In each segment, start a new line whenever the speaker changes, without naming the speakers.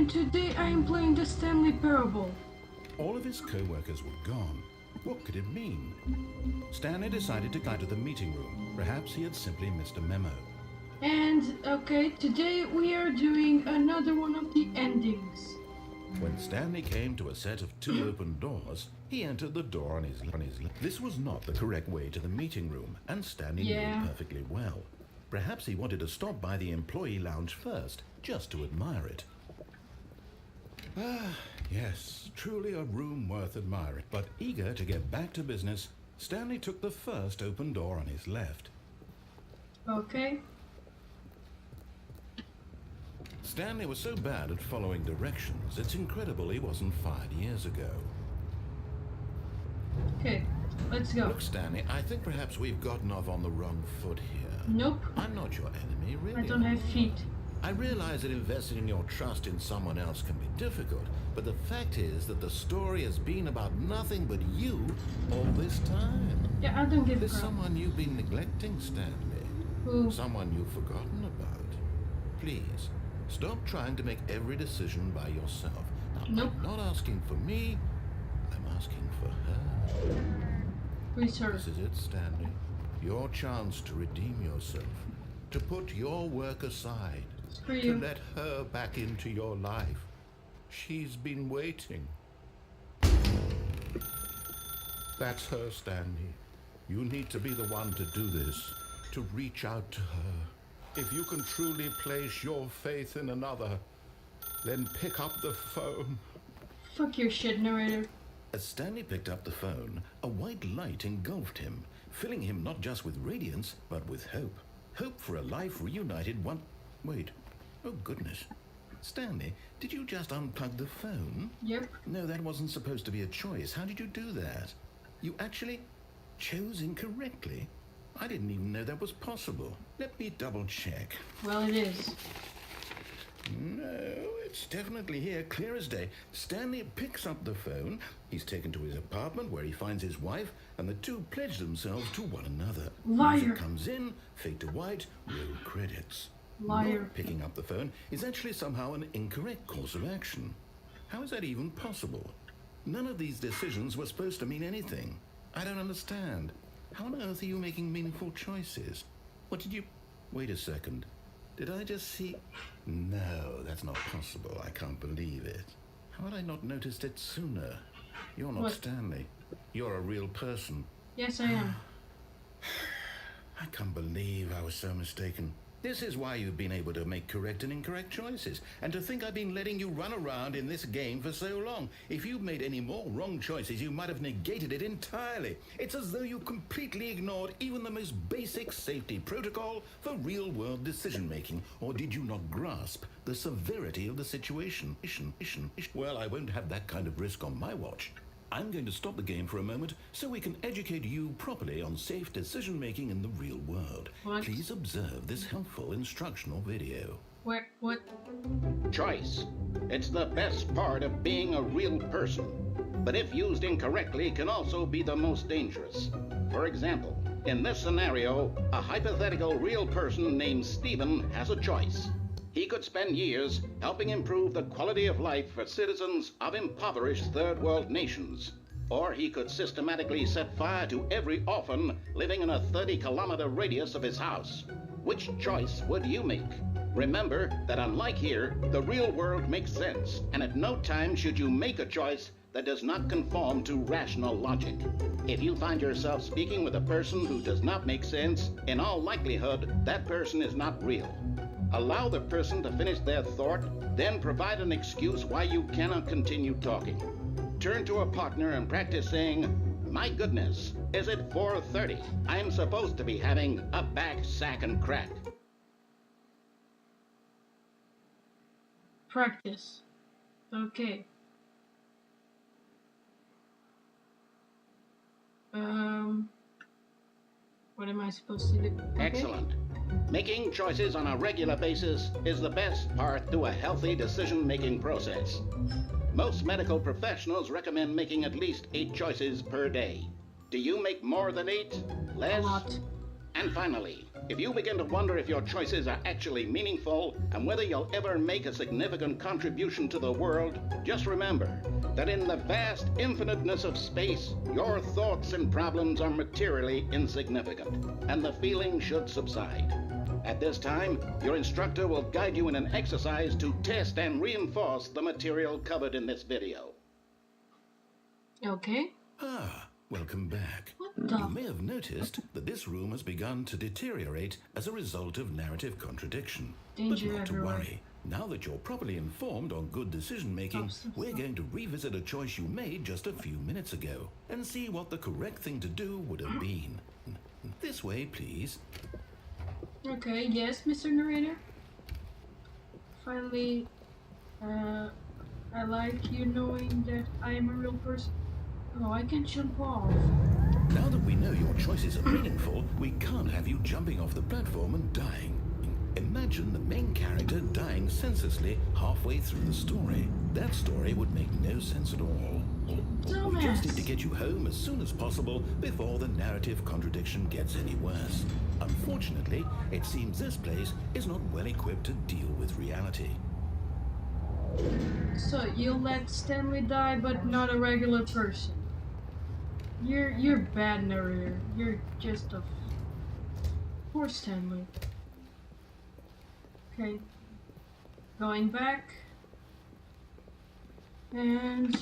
Today I am playing the Stanley Parable.
All of his co-workers were gone. What could it mean? Stanley decided to go to the meeting room. Perhaps he had simply missed a memo.
And, okay, today we are doing another one of the endings.
When Stanley came to a set of 2 open doors, he entered the door on his left. This was not the correct way to the meeting room, and Stanley knew it perfectly well. Perhaps he wanted to stop by the employee lounge first, just to admire it. Ah, yes, truly a room worth admiring. But eager to get back to business, Stanley took the first open door on his left.
Okay.
Stanley was so bad at following directions, it's incredible he wasn't fired years ago.
Okay, let's go.
Look, Stanley, I think perhaps we've gotten off on the wrong foot here.
Nope.
I'm not your enemy, really.
I don't have feet.
I realize that investing your trust in someone else can be difficult, but the fact is that the story has been about nothing but you all this time.
Yeah, I don't give a
There's
crap.
someone you've been neglecting, Stanley.
Who?
Someone you've forgotten about. Please, stop trying to make every decision by yourself. Now,
Nope.
I'm not asking for me, I'm asking for her.
Who's her?
This is it, Stanley. Your chance to redeem yourself. To put your work aside.
Screw
To
you.
let her back into your life. She's been waiting. That's her, Stanley. You need to be the one to do this, to reach out to her. If you can truly place your faith in another, then pick up the phone.
Fuck your shit, narrator.
As Stanley picked up the phone, a white light engulfed him, filling him not just with radiance, but with hope. Hope for a life reunited one... Wait. Oh, goodness. Stanley, did you just unplug the phone?
Yep.
No, that wasn't supposed to be a choice. How did you do that? You actually chose incorrectly? I didn't even know that was possible. Let me double check.
Well, it is.
No, it's definitely here, clear as day. Stanley picks up the phone. He's taken to his apartment where he finds his wife, and the two pledge themselves to one another.
Liar.
Music comes in, fade to white, roll credits.
Liar.
Not picking up the phone is actually somehow an incorrect course of action. How is that even possible? None of these decisions were supposed to mean anything. I don't understand. How on earth are you making meaningful choices? What did you... Wait a second. Did I just see... No, that's not possible. I can't believe it. How had I not noticed it sooner? You're not
What?
Stanley. You're a real person.
Yes, I am.
I can't believe I was so mistaken. This is why you've been able to make correct and incorrect choices. And to think I've been letting you run around in this game for so long. If you'd made any more wrong choices, you might have negated it entirely. It's as though you completely ignored even the most basic safety protocol for real-world decision-making. Or did you not grasp the severity of the situation? Well, I won't have that kind of risk on my watch. I'm going to stop the game for a moment so we can educate you properly on safe decision-making in the real world.
What?
Please observe this helpful instructional video.
What?
Choice. It's the best part of being a real person. But if used incorrectly, can also be the most dangerous. For example, in this scenario, a hypothetical real person named Stephen has a choice. He could spend years helping improve the quality of life for citizens of impoverished third world nations. Or he could systematically set fire to every orphan living in a 30-kilometer radius of his house. Which choice would you make? Remember that unlike here, the real world makes sense, and at no time should you make a choice that does not conform to rational logic. If you find yourself speaking with a person who does not make sense, in all likelihood, that person is not real. Allow the person to finish their thought, then provide an excuse why you cannot continue talking. Turn to a partner and practice saying, "My goodness, is it 4:30? I'm supposed to be having a back, sack, and crack."
Practice. Okay. What am I supposed to do? Okay.
Excellent. Making choices on a regular basis is the best part to a healthy decision-making process. Most medical professionals recommend making at least 8 choices per day. Do you make more than 8? Less?
A lot.
And finally, if you begin to wonder if your choices are actually meaningful and whether you'll ever make a significant contribution to the world, just remember that in the vast infiniteness of space, your thoughts and problems are materially insignificant, and the feeling should subside. At this time, your instructor will guide you in an exercise to test and reinforce the material covered in this video.
Okay.
Welcome back.
What the?
You may have noticed that this room has begun to deteriorate as a result of narrative contradiction.
Danger
But not to
everywhere.
worry. Now that you're properly informed on good decision-making, we're going to revisit a choice you made just a few minutes ago and see what the correct thing to do would have been. This way, please.
Okay, yes, Mr. Narrator. Finally, I like you knowing that I am a real person. Oh, I can jump off.
Now that we know your choices are meaningful, we can't have you jumping off the platform and dying. Imagine the main character dying senselessly halfway through the story. That story would make no sense at all. We just need to get you home as soon as possible before the narrative contradiction gets any worse. Unfortunately, it seems this place is not well equipped to deal with reality.
So you'll let Stanley die, but not a regular person. You're bad, Narrator. You're just a poor Stanley. Okay, going back, and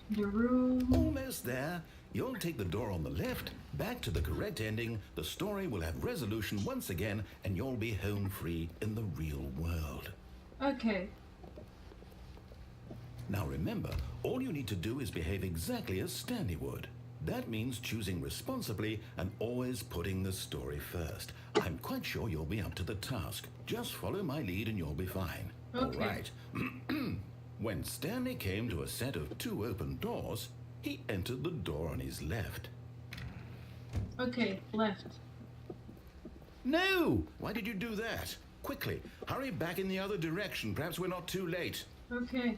the room.
Almost there. You'll take the door on the left, back to the correct ending, the story will have resolution once again, and you'll be home free in the real world.
Okay.
Now remember, all you need to do is behave exactly as Stanley would. That means choosing responsibly and always putting the story first. I'm quite sure you'll be up to the task. Just follow my lead and you'll be fine.
Okay.
All right. When Stanley came to a set of 2 open doors, he entered the door on his left.
Okay, left.
No! Why did you do that? Quickly, hurry back in the other direction. Perhaps we're not too late.
Okay.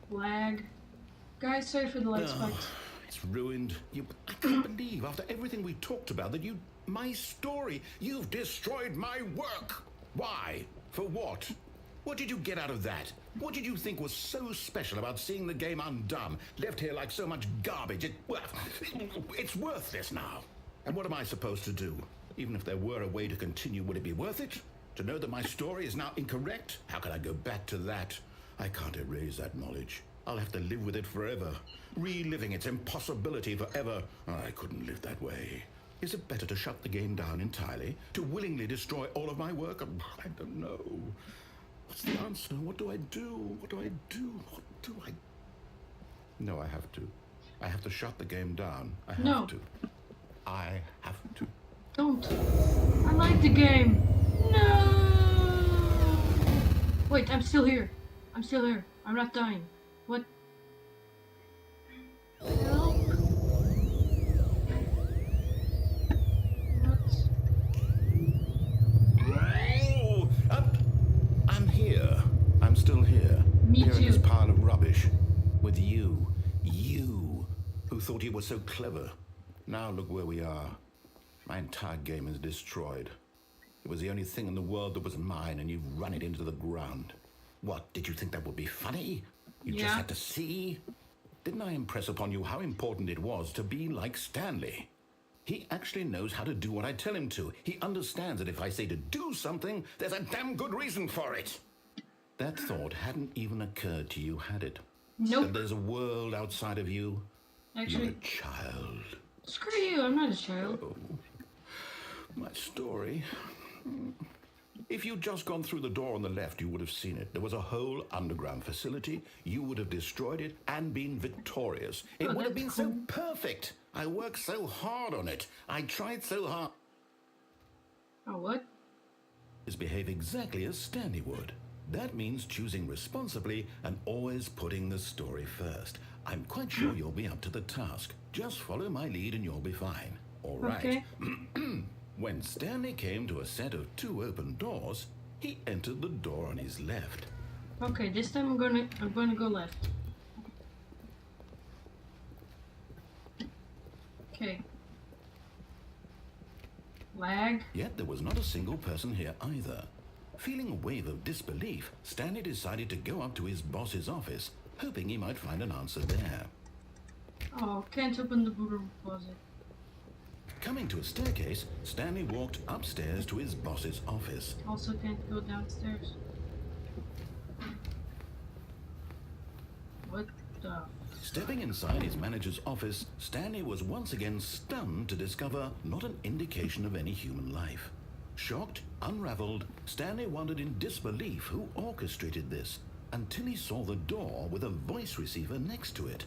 Lag. Guys, sorry for the light spikes.
It's ruined. I can't believe, after everything we talked about, that my story, you've destroyed my work. Why? For what? What did you get out of that? What did you think was so special about seeing the game undone, left here like so much garbage? It's worthless now. And what am I supposed to do? Even if there were a way to continue, would it be worth it? To know that my story is now incorrect? How can I go back to that? I can't erase that knowledge. I'll have to live with it forever, reliving its impossibility forever. I couldn't live that way. Is it better to shut the game down entirely? To willingly destroy all of my work? I don't know. What's the answer? What do I do? What do I do? What do I... No, I have to. I have to shut the game down. I have to. I have to.
Don't. I like the game. No! Wait, I'm still here. I'm still here. I'm not dying. What? Help? What?
Oh, I'm here. I'm still here.
Me
here
too.
in this pile of rubbish. With you. You, who thought you were so clever. Now look where we are. My entire game is destroyed. It was the only thing in the world that was mine, and you've run it into the ground. What, did you think that would be funny? You just had to see? Didn't I impress upon you how important it was to be like Stanley? He actually knows how to do what I tell him to. He understands that if I say to do something, there's a damn good reason for it. That thought hadn't even occurred to you, had it?
Nope.
That there's a world outside of you?
Actually,
You're a child.
screw you. I'm not a child.
Oh, my story. If you'd just gone through the door on the left, you would have seen it. There was a whole underground facility. You would have destroyed it and been victorious. It would have been so perfect. I worked so hard on it. I tried so hard.
Oh, what?
Is behave exactly as Stanley would. That means choosing responsibly and always putting the story first. I'm quite sure you'll be up to the task. Just follow my lead and you'll be fine. All right.
Okay.
When Stanley came to a set of 2 open doors, he entered the door on his left.
Okay, this time I'm gonna go left. Okay. Lag.
Yet there was not a single person here either. Feeling a wave of disbelief, Stanley decided to go up to his boss's office, hoping he might find an answer there.
Oh, can't open the broom closet.
Coming to a staircase, Stanley walked upstairs to his boss's office.
Also can't go downstairs. What the?
Stepping inside his manager's office, Stanley was once again stunned to discover not an indication of any human life. Shocked, unraveled, Stanley wondered in disbelief who orchestrated this, until he saw the door with a voice receiver next to it.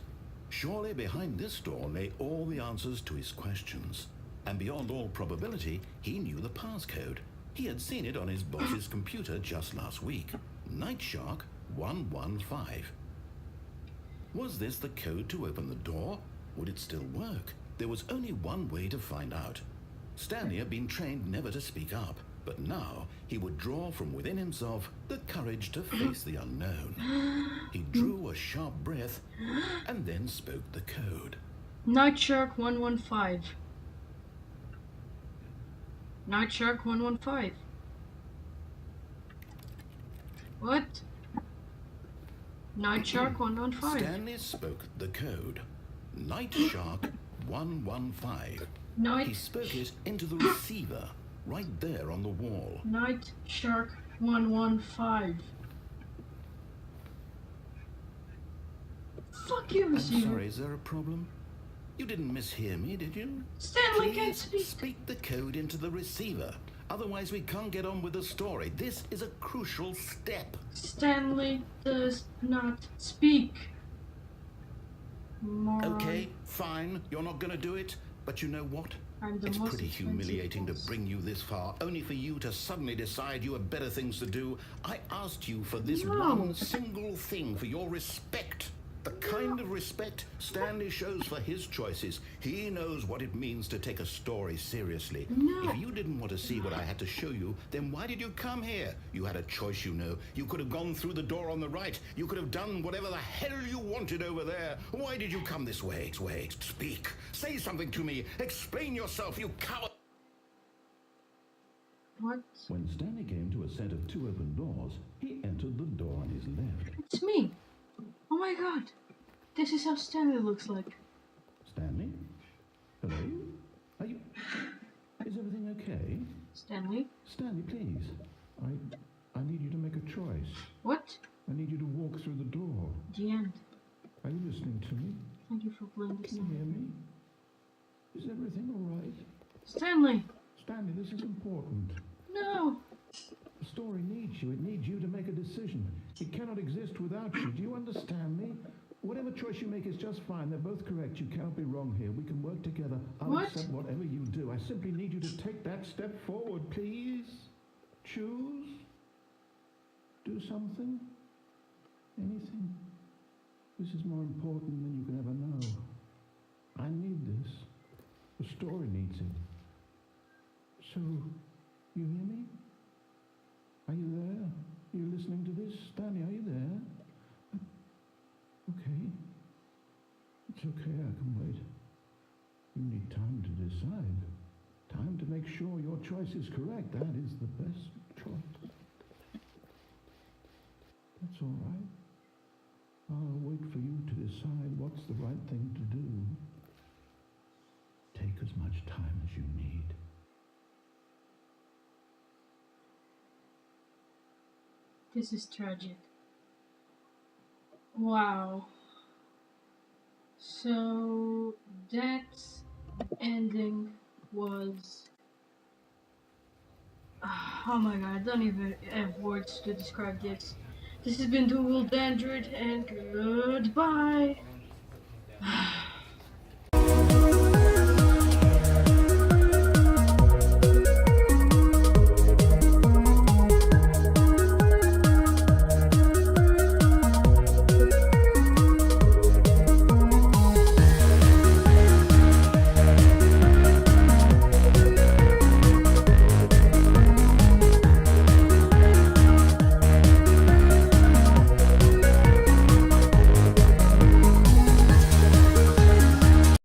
Surely behind this door lay all the answers to his questions. And beyond all probability, he knew the passcode. He had seen it on his boss's computer just last week. Night Shark 115. Was this the code to open the door? Would it still work? There was only one way to find out. Stanley had been trained never to speak up, but now he would draw from within himself the courage to face the unknown. He drew a sharp breath and then spoke the code.
Night Shark 115. Night Shark 115. What? Night Shark 115.
Stanley spoke the code. Night Shark 115. He spoke it into the receiver, right there on the wall.
Night Shark 115. Fuck you, receiver.
I'm sorry, is there a problem? You didn't mishear me, did you?
Stanley
Please
can't speak.
speak the code into the receiver. Otherwise we can't get on with the story. This is a crucial step.
Stanley does not speak. Moron.
Okay, fine. You're not going to do it. But you know what?
I'm the
It's
most
pretty
expensive
humiliating to
boss.
bring you this far, only for you to suddenly decide you have better things to do. I asked you for this
No.
one single thing, for your respect. The kind of respect Stanley shows for his choices. He knows what it means to take a story seriously.
No.
If you didn't want to see what I had to show you, then why did you come here? You had a choice, you know. You could have gone through the door on the right. You could have done whatever the hell you wanted over there. Why did you come this way? Wait, speak. Say something to me. Explain yourself, you coward.
What?
When Stanley came to a set of 2 open doors, he entered the door on his left.
It's me. Oh my god. This is how Stanley looks like.
Stanley? Hello? Are you... Is everything okay?
Stanley?
Stanley, please. I need you to make a choice.
What?
I need you to walk through the door.
The end.
Are you listening to me?
Thank you for playing this
Can you
song.
hear me? Is everything all right?
Stanley!
Stanley, this is important.
No!
The story needs you. It needs you to make a decision. It cannot exist without you. Do you understand me? Whatever choice you make is just fine. They're both correct. You cannot be wrong here. We can work together. I'll
What?
accept whatever you do. I simply need you to take that step forward, please. Choose. Do something. Anything. This is more important than you can ever know. I need this. The story needs it. So, you hear me? Are you there? Are you listening to this? Stanley, are you there? Okay. It's okay, I can wait. You need time to decide. Time to make sure your choice is correct. That is the best choice. That's all right. I'll wait for you to decide what's the right thing to do. Take as much time as you need.
This is tragic. Wow. So that ending was... Oh my god, I don't even have words to describe this. This has been Dual Dandred and goodbye.